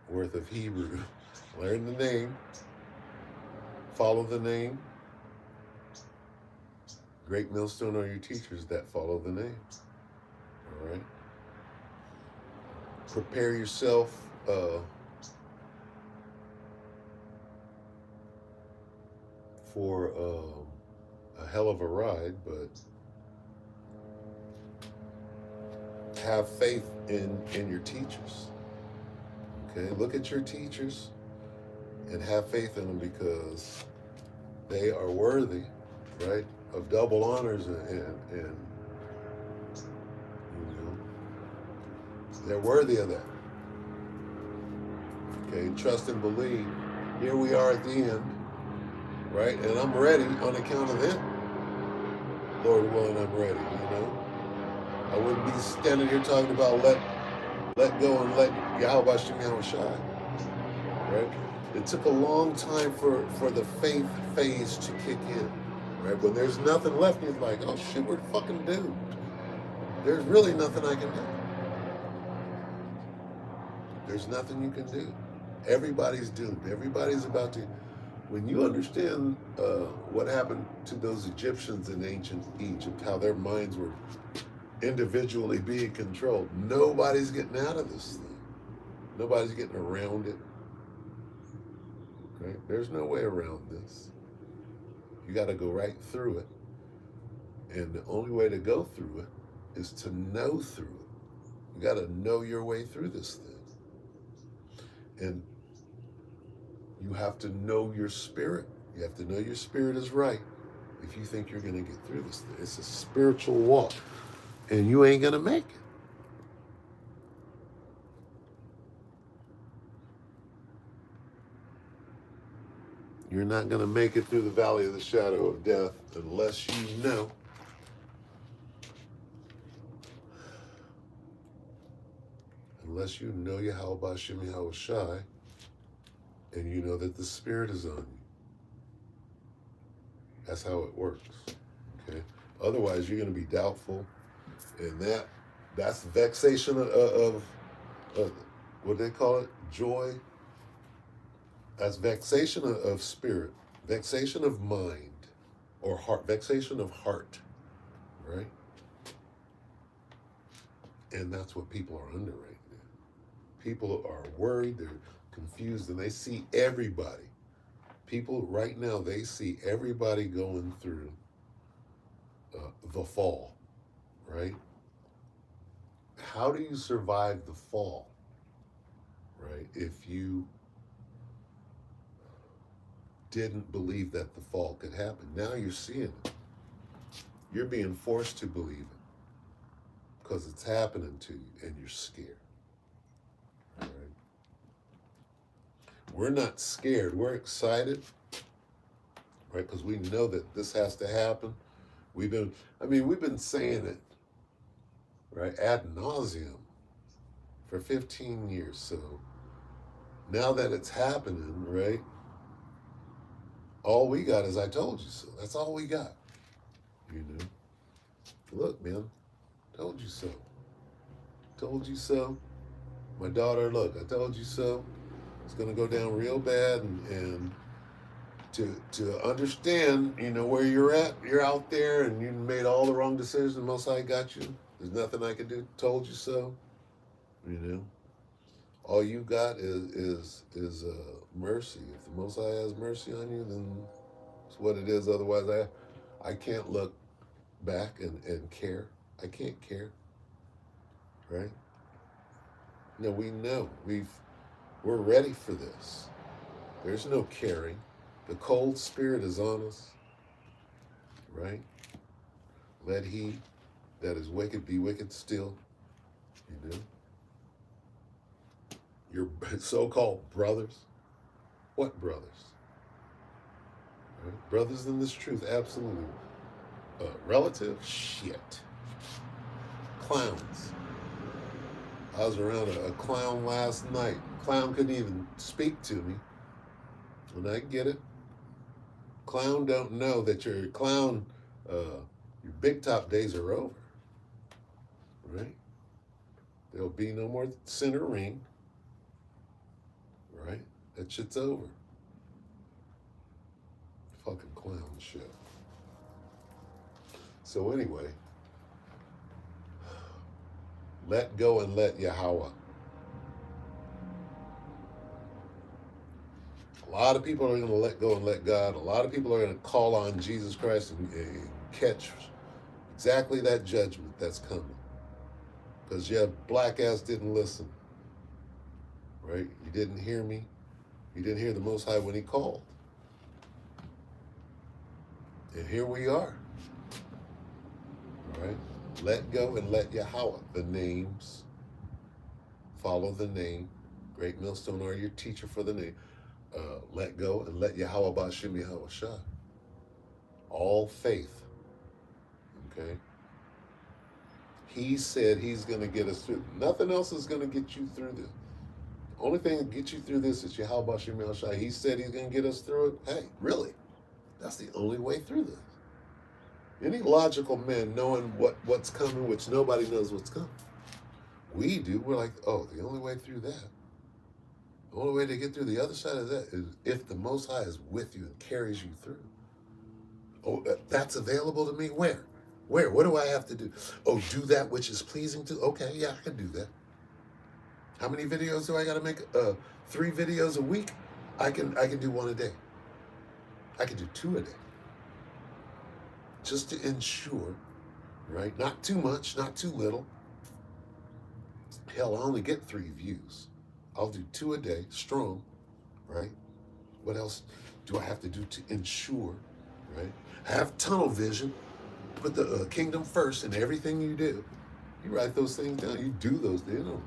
worth of Hebrew. Learn the name. Follow the name. Great Millstone are your teachers that follow the name. All right? Prepare yourself for a hell of a ride, but have faith in your teachers. Okay, look at your teachers and have faith in them, because they are worthy, right, of double honors, and you know, they're worthy of that. Okay, trust and believe. Here we are at the end, right? And I'm ready on account of them. Lord willing, I'm ready, you know? I wouldn't be standing here talking about let go and let Yahweh Shai, right? It took a long time for the faith phase to kick in, right? When there's nothing left, you're like, oh shit, we're fucking doomed. There's really nothing I can do. There's nothing you can do. Everybody's doomed. Everybody's about to. When you understand what happened to those Egyptians in ancient Egypt, how their minds were individually being controlled, nobody's getting out of this thing. Nobody's getting around it. Right? There's no way around this. You got to go right through it. And the only way to go through it is to know through it. You got to know your way through this thing. And you have to know your spirit. You have to know your spirit is right if you think you're going to get through this thing. It's a spiritual walk, and you ain't going to make it. You're not going to make it through the valley of the shadow of death unless you know Yahweh Shem Yahweh Shai, and you know that the Spirit is on you. That's how it works. Okay. Otherwise, you're going to be doubtful, and that's vexation of what do they call it? Joy. That's vexation of spirit, vexation of mind, or heart, vexation of heart, right? And that's what people are under right now. People are worried, they're confused, and they see everybody. People right now, they see everybody going through the fall, right? How do you survive the fall, right? If you didn't believe that the fall could happen. Now you're seeing it. You're being forced to believe it because it's happening to you and you're scared. All right? We're not scared. We're excited, right? Because we know that this has to happen. We've been saying it, right, ad nauseum for 15 years. So now that it's happening, right, all we got is I told you so. That's all we got. You know? Look, man, told you so. Told you so. My daughter, look, I told you so. It's gonna go down real bad, and to understand, you know, where you're at, you're out there and you made all the wrong decisions, the Most High got you. There's nothing I can do. Told you so. You know? All you got is mercy. If the Most High has mercy on you, then it's what it is. Otherwise, I can't look back and care. I can't care. Right? No, we know. We're ready for this. There's no caring. The cold spirit is on us. Right? Let he that is wicked be wicked still. You know? Your so-called brothers. What brothers? Right? Brothers in this truth, absolutely. Relative? Shit. Clowns. I was around a clown last night. Clown couldn't even speak to me. And I get it. Clown don't know that your clown, your big top days are over. Right? There'll be no more center ring. Right? That shit's over. Fucking clown shit. So anyway, let go and let Yahweh. A lot of people are going to let go and let God. A lot of people are going to call on Jesus Christ and catch exactly that judgment that's coming. Because your black ass didn't listen. Right? You didn't hear me. You didn't hear the Most High when he called. And here we are. All right? Let go and let Yahweh, the names, follow the name. Great Millstone are your teacher for the name. Let go and let Yahweh Bashim Yahweh Shah. All faith. Okay? He said he's going to get us through. Nothing else is going to get you through this. The only thing that gets you through this is Yahweh Bashim Yahweh Shah. He said he's going to get us through it. Hey, really? That's the only way through this. Any logical man knowing what's coming, which nobody knows what's coming. We do. We're like, oh, the only way through that, the only way to get through the other side of that is if the Most High is with you and carries you through. Oh, that's available to me? Where? Where? What do I have to do? Oh, do that which is pleasing to... Okay, yeah, I can do that. How many videos do I got to make? 3 videos a week? I can do 1 a day. I can do 2 a day. Just to ensure, right? Not too much, not too little. Hell, I only get 3 views. I'll do 2 a day, strong, right? What else do I have to do to ensure, right? Have tunnel vision. Put the kingdom first in everything you do. You write those things down. You do those things. You don't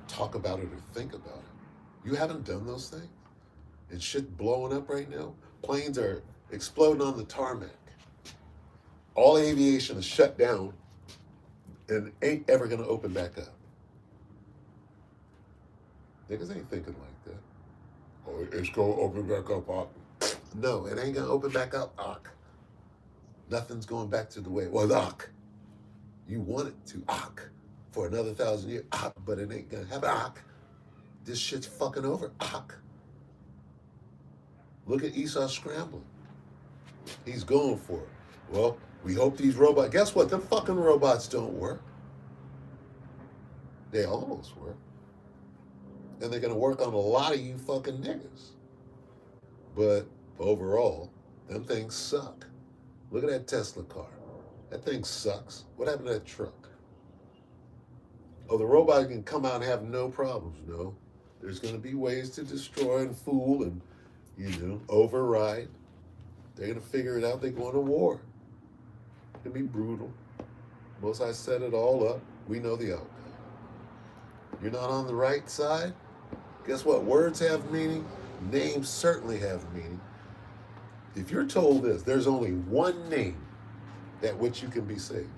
talk about it or think about it. You haven't done those things? And shit blowing up right now? Planes are exploding on the tarmac. All aviation is shut down and ain't ever going to open back up. Niggas ain't thinking like that. Oh, it's going to open back up, Ak. No, it ain't going to open back up, Ak. Nothing's going back to the way it was, Ak. You want it to, Ak, for another 1,000 years, Ak, but it ain't going to happen, Ak. This shit's fucking over, Ak. Look at Esau scrambling. He's going for it. Well, we hope these robots... Guess what? The fucking robots don't work. They almost work. And they're going to work on a lot of you fucking niggas. But overall, them things suck. Look at that Tesla car. That thing sucks. What happened to that truck? Oh, the robot can come out and have no problems. No. There's going to be ways to destroy and fool and, override. They're going to figure it out. They're going to war. It's going to be brutal. Most I set it all up. We know the outcome. You're not on the right side? Guess what? Words have meaning. Names certainly have meaning. If you're told this, there's only one name at which you can be saved.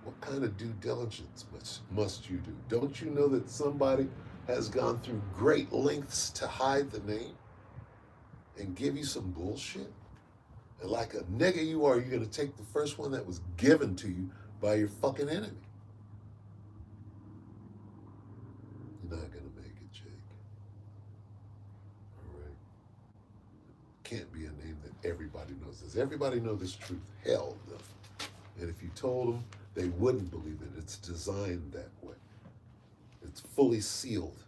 What kind of due diligence must you do? Don't you know that somebody has gone through great lengths to hide the name and give you some bullshit? And like a nigga you are, you're going to take the first one that was given to you by your fucking enemy. You're not going to make it, Jake. All right? Can't be a name that everybody knows. Does everybody know this truth? Hell no. And if you told them, they wouldn't believe it. It's designed that way. It's fully sealed,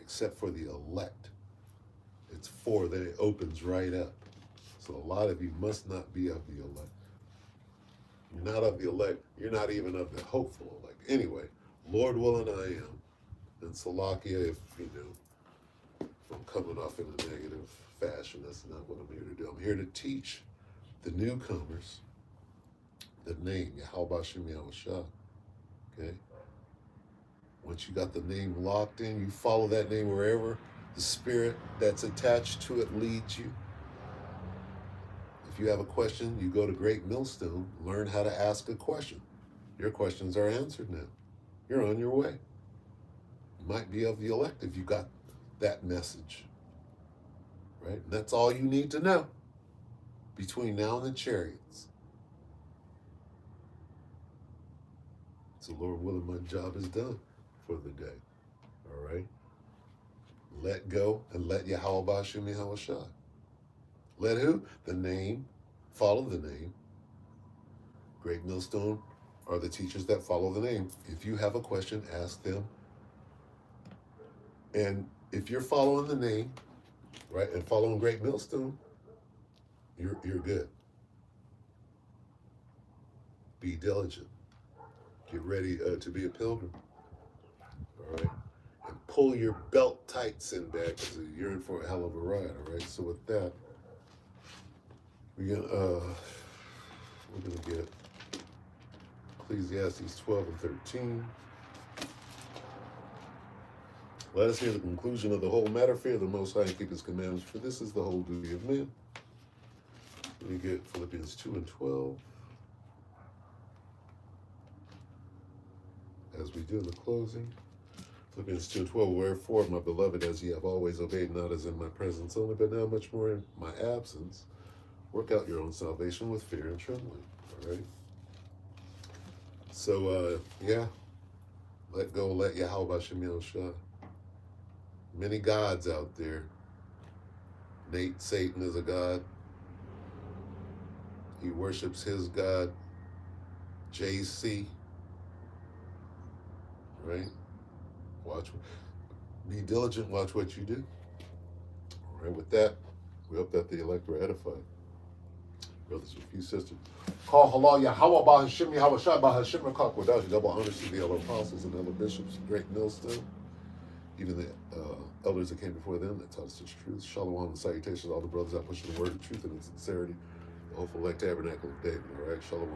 except for the elect. It's for that it opens right up. So a lot of you must not be of the elect. You're not of the elect. You're not even of the hopeful elect. Anyway, Lord willing, I am. And Salakia, if I'm coming off in a negative fashion, that's not what I'm here to do. I'm here to teach the newcomers the name, Yahweh Bashim Yahweh Shah. Okay? Once you got the name locked in, you follow that name wherever the spirit that's attached to it leads you. If you have a question, you go to Great Millstone, learn how to ask a question. Your questions are answered now. You're on your way. You might be of the elect if you got that message. Right? And that's all you need to know between now and the chariots. So Lord willing, my job is done for the day. All right? Let go and let Yahweh Bashim Yahweh Shah. Let who? The name. Follow the name. Great Millstone are the teachers that follow the name. If you have a question, ask them. And if you're following the name, right, and following Great Millstone, you're good. Be diligent. Get ready to be a pilgrim. All right. And pull your belt tights in back because you're in for a hell of a ride. All right. So with that, we're gonna get Ecclesiastes 12 and 13. Let us hear the conclusion of the whole matter. Fear the Most High and keep His commandments, for this is the whole duty of men. We get Philippians 2 and 12. As we do in the closing. Philippians 2 and 12. Wherefore, my beloved, as ye have always obeyed, not as in my presence only, but now much more in my absence, work out your own salvation with fear and trembling. All right? So, yeah. Let go, let Yahweh Shem Yahushua. Many gods out there. Nate, Satan is a god. He worships his God. JC. Right? Be diligent, watch what you do. All right, with that, we hope that the elect were edified. Brothers and few sisters. Call halal Yahweh Bahashim Yahweh Shah Bahashim Rakak without you. Double honors to the elder apostles and elder bishops, great millstone. Even the elders that came before them that taught us such truth. Shalom and salutations, all the brothers out pushing the word of truth and in sincerity. The hopeful elect tabernacle of David. All right, shalom.